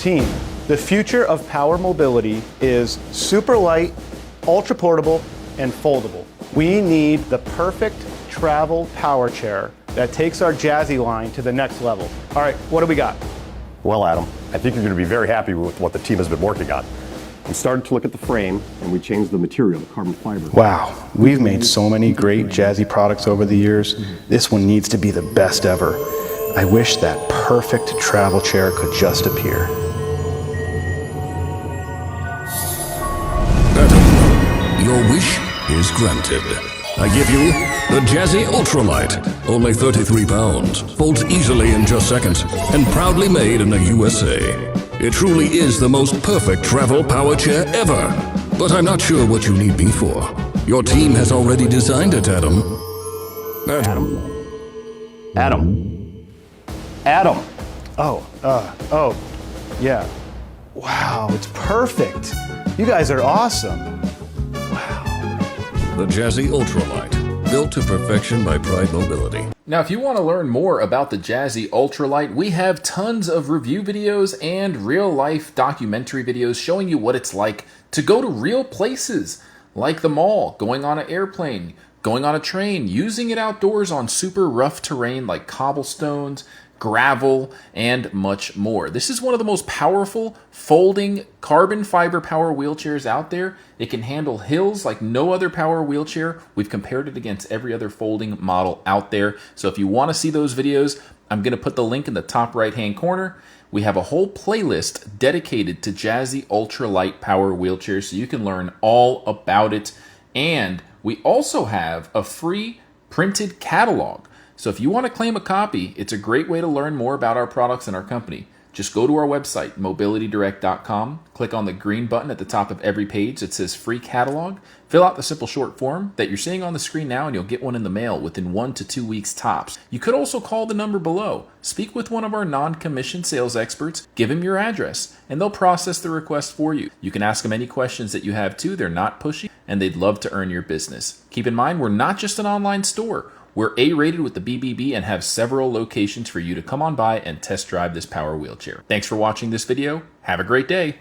Team, the future of power mobility is super light, ultra portable, and foldable. We need the perfect travel power chair that takes our Jazzy line to the next level. All right, what do we got? Well, Adam, I think you're going to be very happy with what the team has been working on. We started to look at the frame, and we changed the material, the carbon fiber. Wow, we've made so many great Jazzy products over the years. This one needs to be the best ever. I wish that perfect travel chair could just appear. Adam, your wish is granted. I give you the Jazzy Ultra Light. Only 33 pounds, folds easily in just seconds, and proudly made in the USA. It truly is the most perfect travel power chair ever. But I'm not sure what you need me for. Your team has already designed it, Adam. Adam. Yeah. Wow, it's perfect. You guys are awesome. The Jazzy Ultra Light, built to perfection by Pride Mobility. Now, if you want to learn more about the Jazzy Ultra Light, we have tons of review videos and real-life documentary videos showing you what it's like to go to real places, like the mall, going on an airplane, going on a train, using it outdoors on super rough terrain like cobblestones, gravel, and much more. This is one of the most powerful folding carbon fiber power wheelchairs out there. It can handle hills like no other power wheelchair. We've compared it against every other folding model out there. So if you want to see those videos, I'm going to put the link in the top right-hand corner. We have a whole playlist dedicated to Jazzy Ultra Light power wheelchairs, so you can learn all about it. And we also have a free printed catalog. So if you want to claim a copy, it's a great way to learn more about our products and our company. Just go to our website, mobilitydirect.com, click on the green button at the top of every page that says free catalog, fill out the simple short form that you're seeing on the screen now, and you'll get one in the mail within 1 to 2 weeks tops. You could also call the number below, speak with one of our non-commissioned sales experts, give them your address, and they'll process the request for you. You can ask them any questions that you have too. They're not pushy, and they'd love to earn your business. Keep in mind, we're not just an online store. We're A-rated with the BBB and have several locations for you to come on by and test drive this power wheelchair. Thanks for watching this video. Have a great day.